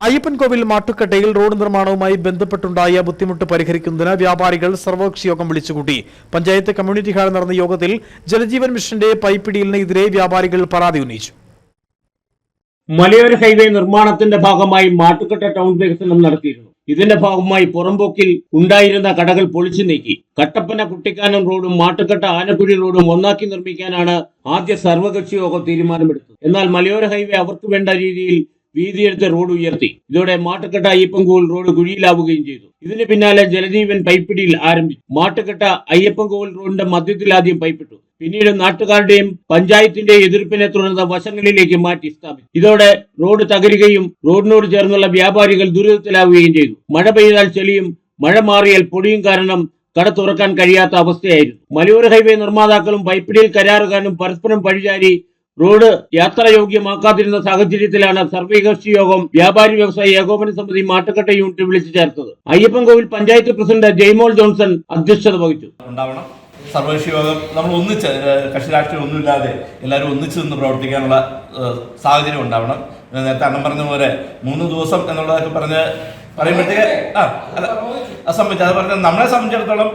Ayyappancoil മാട്ടുക്കട്ടയിൽ road നിർമ്മാണവുമായി ബന്ധപ്പെട്ടുണ്ടായ ബുദ്ധിമുട്ട് പരിഹരിക്കുന്നതിന് വ്യാപാരികൾ സർവകക്ഷി യോഗം വിളിച്ചുകൂട്ടി. പഞ്ചായത്ത് കമ്മ്യൂണിറ്റി ഹാളിൽ നടന്ന യോഗത്തിൽ ജലജീവൻ മിഷന്റെ പൈപ്പിടിയലിനെതിരെ വ്യാപാരികൾ പരാതി ഉന്നയിച്ചു. മലയോര ഹൈവേ നിർമ്മാണത്തിന്റെ ഭാഗമായി മാട്ടുക്കട്ട ടൗൺ വികസനം നടത്തിയിരുന്നു. ഇതിന്റെ ഭാഗമായി പുറമ്പോക്കിൽ ഉണ്ടായിരുന്ന കടകൾ പൊളിച്ചു നീക്കി കട്ടപ്പന കുട്ടിക്കാനം റോഡും മാട്ടുക്കട്ട ആനക്കുഴി റോഡും ഒന്നാക്കി നിർമ്മിക്കാനാണ് ആദ്യ സർവകക്ഷി യോഗം തീരുമാനമെടുത്തത്. എന്നാൽ മലയോര ഹൈവേ അവർക്ക് വേണ്ട രീതിയിൽ വീതിയെടുത്ത് റോഡ് ഉയർത്തി. ഇതോടെ മാട്ടുക്കട്ട അയ്യപ്പൻകോവിൽ റോഡ് കുഴിയിലാവുകയും ചെയ്തു. ഇതിന് പിന്നാലെ ജലജീവൻ പൈപ്പിടിയിൽ ആരംഭിച്ചു. മാട്ടുക്കട്ട അയ്യപ്പൻകോവിൽ റോഡിന്റെ മധ്യത്തിൽ ആദ്യം പൈപ്പിട്ടു. പിന്നീട് നാട്ടുകാരുടെയും പഞ്ചായത്തിന്റെയും എതിർപ്പിനെ തുടർന്ന് വശങ്ങളിലേക്ക് മാറ്റി സ്ഥാപിച്ചു. ഇതോടെ റോഡ് തകരുകയും റോഡിനോട് ചേർന്നുള്ള വ്യാപാരികൾ ദുരിതത്തിലാവുകയും ചെയ്തു. മഴ പെയ്താൽ ചെളിയും മഴ മാറിയാൽ പൊടിയും കാരണം കട തുറക്കാൻ കഴിയാത്ത അവസ്ഥയായിരുന്നു. മലയോര ഹൈവേ നിർമ്മാതാക്കളും പൈപ്പിടിയിൽ കരാറുകാരനും പരസ്പരം പഴിചാരി റോഡ് യാത്രായോഗ്യമാക്കാതിരുന്ന സാഹചര്യത്തിലാണ് സർവകക്ഷി യോഗം വ്യാപാരി വ്യവസായ ഏകോപന സമിതി മാട്ടുക്കട്ട യൂണിറ്റ് വിളിച്ചു ചേർത്തത്. അയ്യപ്പൻകോവിൽ പഞ്ചായത്ത് പ്രസിഡന്റ് ജയ്മോൾ ജോൺസൺ അധ്യക്ഷത വഹിച്ചു. സർവകക്ഷി യോഗം നമ്മൾ ഒന്നിച്ച് കക്ഷി രാഷ്ട്രീയം ഒന്നുമില്ലാതെ എല്ലാവരും ഒന്നിച്ചു നിന്ന് പ്രവർത്തിക്കാനുള്ള സാഹചര്യം ഉണ്ടാവണം. നേരത്തെ അണ്ണം പറഞ്ഞ പോലെ 3 ദിവസം എന്നുള്ളതൊക്കെ പറയുമ്പോഴത്തേക്ക് സംബന്ധിച്ച് അത് പറഞ്ഞാൽ നമ്മളെ സംബന്ധിച്ചിടത്തോളം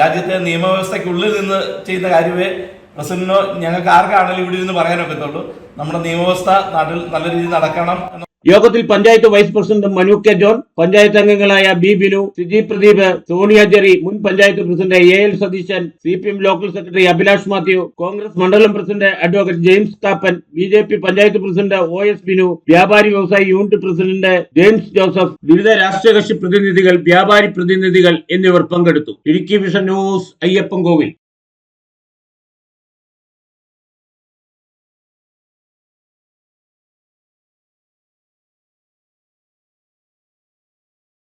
രാജ്യത്തെ നിയമവ്യവസ്ഥയ്ക്കുള്ളിൽ നിന്ന് ചെയ്യുന്ന കാര്യമേ പ്രസിഡന്റിനോ ഞങ്ങൾക്ക് ആർക്കാണെങ്കിലും ഇവിടെ നിന്ന് പറയാനൊക്കത്തുള്ളൂ. നമ്മുടെ നിയമവ്യവസ്ഥ നാട്ടിൽ നല്ല രീതിയിൽ നടക്കണം. യോഗത്തിൽ panchayat vice president Manu K John, panchayat അംഗങ്ങളായ B Binu, Siji Pradeep, Sonia Jerry, മുൻ panchayat president L Satheesan, CPM local secretary Abhilash Mathew, Congress മണ്ഡലം president advocate James Thappan, BJP panchayat president OS Binu, വ്യാപാരി വ്യവസായി യൂണിറ്റ് പ്രസിഡന്റ് ജെയിംസ് ജോസഫ്, വിവിധ രാഷ്ട്രീയ കക്ഷി പ്രതിനിധികൾ, വ്യാപാരി പ്രതിനിധികൾ എന്നിവർ പങ്കെടുത്തു. Idukki vision news, Ayyappancoil.